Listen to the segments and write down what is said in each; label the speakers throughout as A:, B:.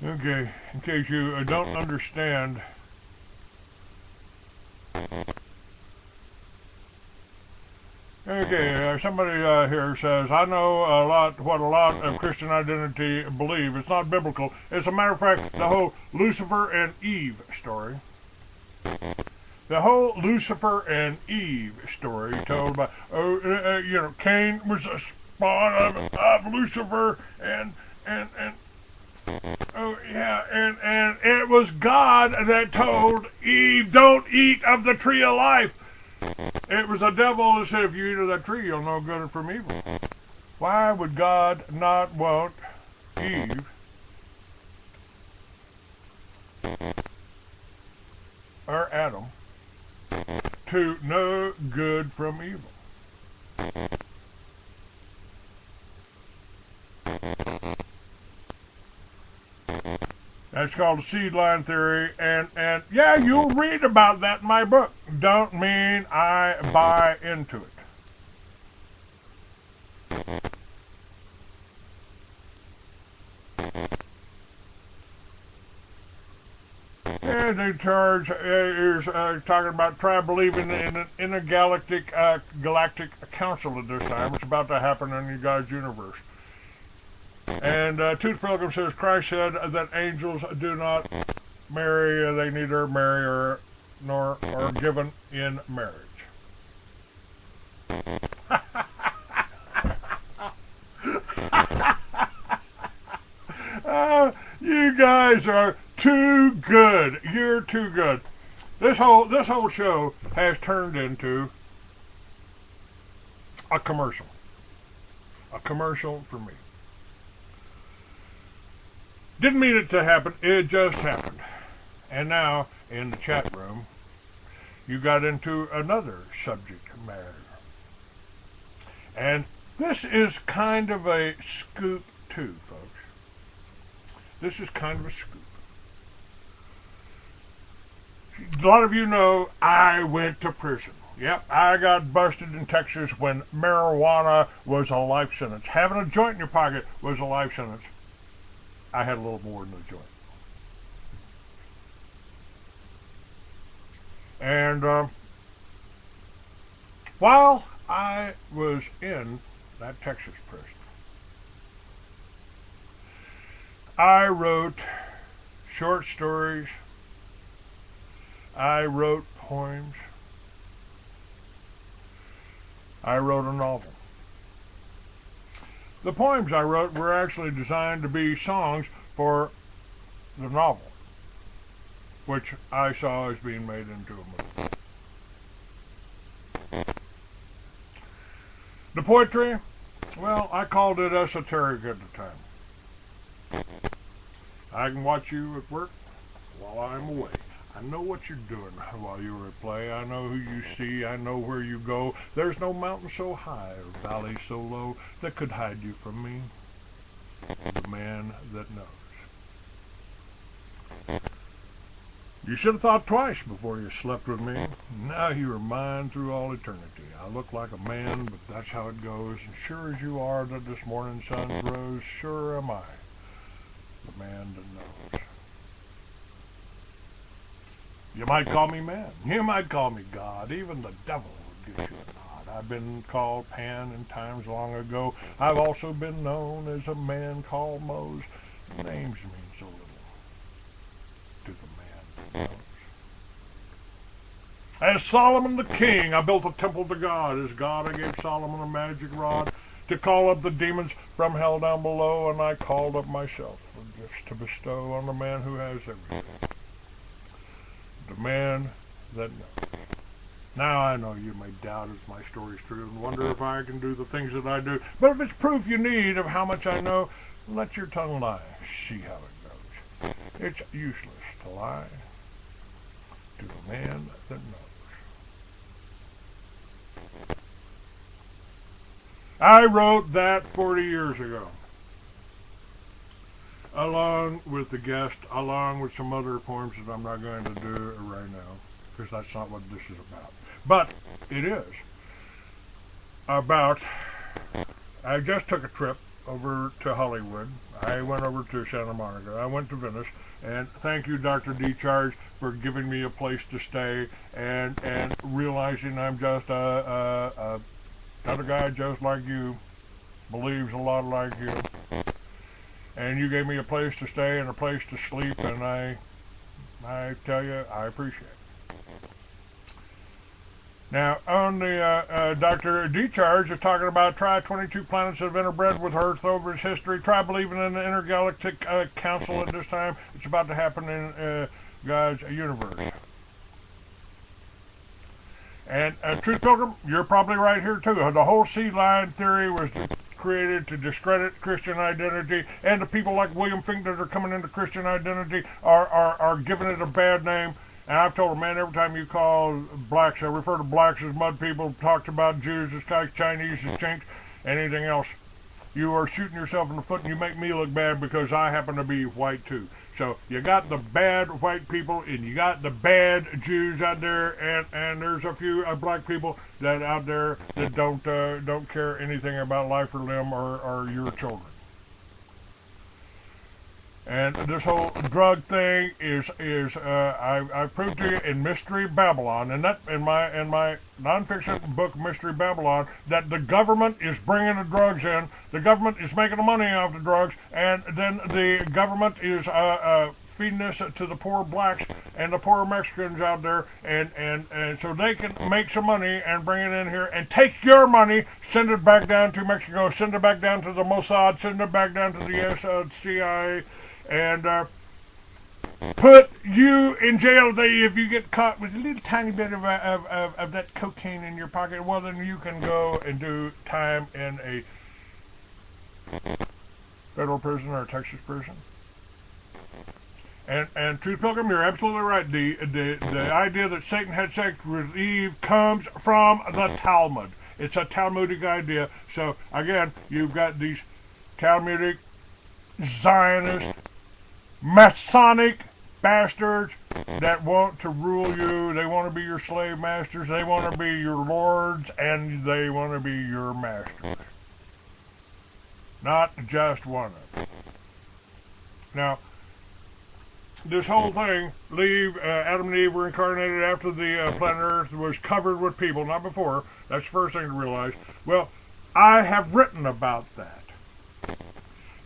A: Okay, in case you don't understand, okay, somebody here says, I know what a lot of Christian identity believe. It's not biblical. As a matter of fact, the whole Lucifer and Eve story, the whole Lucifer and Eve story told by, Cain was a spawn of Lucifer and oh yeah, and it was God that told Eve, don't eat of the tree of life. It was the devil that said, if you eat of that tree, you'll know good from evil. Why would God not want Eve or Adam to know good from evil? That's called the seed line theory, and yeah, you'll read about that in my book. Don't mean I buy into it. And the charge is talking about try believing in an intergalactic galactic council at this time. It's about to happen in God's universe. And Tooth Pilgrim says Christ said that angels do not marry, they neither marry nor are given in marriage. You guys are too good. You're too good. This whole show has turned into a commercial. A commercial for me. Didn't mean it to happen. It just happened. And now, in the chat room, you got into another subject matter. And this is kind of a scoop too, folks. This is kind of a scoop. A lot of you know I went to prison. Yep, I got busted in Texas when marijuana was a life sentence. Having a joint in your pocket was a life sentence. I had a little more than a joint. And while I was in that Texas prison, I wrote short stories. I wrote poems. I wrote a novel. The poems I wrote were actually designed to be songs for the novel, which I saw as being made into a movie. The poetry, well, I called it esoteric at the time. I can watch you at work while I'm away. I know what you're doing while you're at play. I know who you see. I know where you go. There's no mountain so high or valley so low that could hide you from me. The man that knows. You should have thought twice before you slept with me. Now you are mine through all eternity. I look like a man, but that's how it goes. And sure as you are that this morning sun rose, sure am I the man that knows. You might call me man. You might call me God. Even the devil would give you a nod. I've been called Pan in times long ago. I've also been known as a man called Mose. Names mean so little to the man that knows. As Solomon the king, I built a temple to God. As God, I gave Solomon a magic rod to call up the demons from hell down below, and I called up myself for gifts to bestow on the man who has everything. The man that knows. Now I know you may doubt if my story's true and wonder if I can do the things that I do. But if it's proof you need of how much I know, let your tongue lie. See how it goes. It's useless to lie to the man that knows. I wrote that 40 years ago, along with the guest, along with some other poems that I'm not going to do right now, because that's not what this is about. But it is about, I just took a trip over to Hollywood. I went over to Santa Monica. I went to Venice. And thank you, Dr. D. Charge, for giving me a place to stay and realizing I'm just another guy just like you, believes a lot like you. And you gave me a place to stay and a place to sleep, and I tell you, I appreciate it. Now, on the Dr. D. Charge is talking about try 22 planets that have interbred with Earth over its history. Try believing in the intergalactic council at this time. It's about to happen in God's universe. And Truth Pilgrim, you're probably right here too. The whole sea lion theory was created to discredit Christian identity, and the people like William Fink that are coming into Christian identity are giving it a bad name. And I've told them, man, every time you call blacks, I refer to blacks as mud people, talked about Jews as Chinese as chinks, anything else, you are shooting yourself in the foot and you make me look bad because I happen to be white too. So you got the bad white people and you got the bad Jews out there, and there's a few black people that out there that don't care anything about life or limb or your children. And this whole drug thing is I proved to you in Mystery Babylon, and that in my nonfiction book Mystery Babylon, that the government is bringing the drugs in, the government is making the money off the drugs, and then the government is feeding this to the poor blacks and the poor Mexicans out there, and so they can make some money and bring it in here and take your money, send it back down to Mexico, send it back down to the Mossad, send it back down to the CIA. And put you in jail if you get caught with a little tiny bit of that cocaine in your pocket. Well, then you can go and do time in a federal prison or a Texas prison. And Truth Pilgrim, you're absolutely right. The idea that Satan had sex with Eve comes from the Talmud. It's a Talmudic idea. So again, you've got these Talmudic, Zionist, Masonic bastards that want to rule you. They want to be your slave masters. They want to be your lords, and they want to be your masters. Not just one of them. Now, this whole thing, Adam and Eve were incarnated after the planet Earth was covered with people, not before. That's the first thing to realize. Well, I have written about that.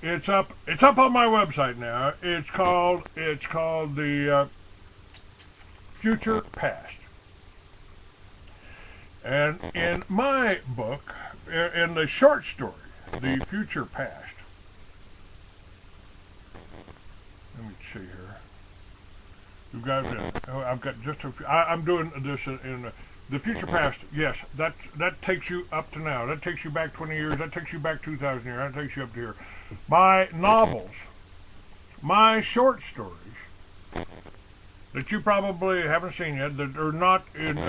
A: It's up on my website now. It's called the Future Past. And in my book, in the short story, The Future Past. Let me see here. You guys, I've got just a few. I'm doing this in the future past. Yes, that takes you up to now. That takes you back 20 years. That takes you back 2,000 years. That takes you up to here. My novels, my short stories that you probably haven't seen yet, that are not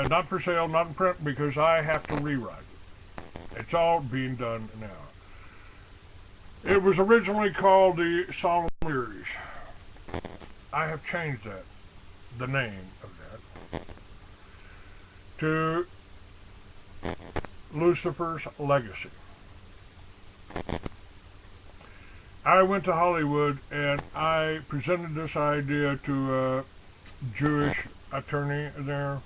A: not for sale, not in print, because I have to rewrite it. It's all being done now. It was originally called the Solemn Series. I have changed the name of that, to Lucifer's Legacy. I went to Hollywood and I presented this idea to a Jewish attorney there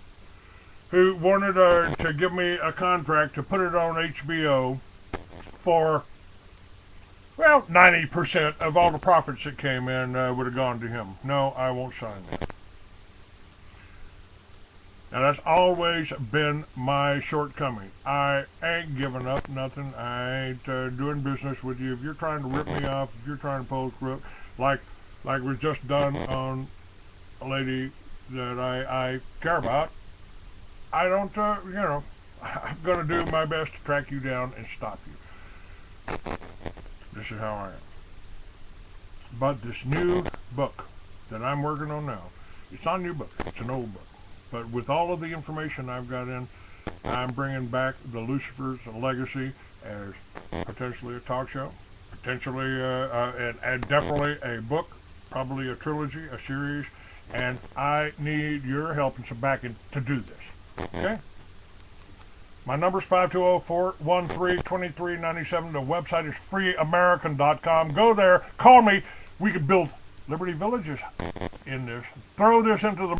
A: who wanted to give me a contract to put it on HBO for, well, 90% of all the profits that came in would have gone to him. No, I won't sign that. Now, that's always been my shortcoming. I ain't giving up nothing. I ain't doing business with you. If you're trying to rip me off, if you're trying to pull a crook, like was just done on a lady that I care about, I don't, I'm going to do my best to track you down and stop you. This is how I am. But this new book that I'm working on now, it's not a new book. It's an old book. But with all of the information I've got in, I'm bringing back the Lucifer's Legacy as potentially a talk show, potentially and definitely a book, probably a trilogy, a series, and I need your help and some backing to do this. Okay? My number is 520-413-2397. The website is freeamerican.com. Go there, call me. We can build Liberty Villages in this. Throw this into the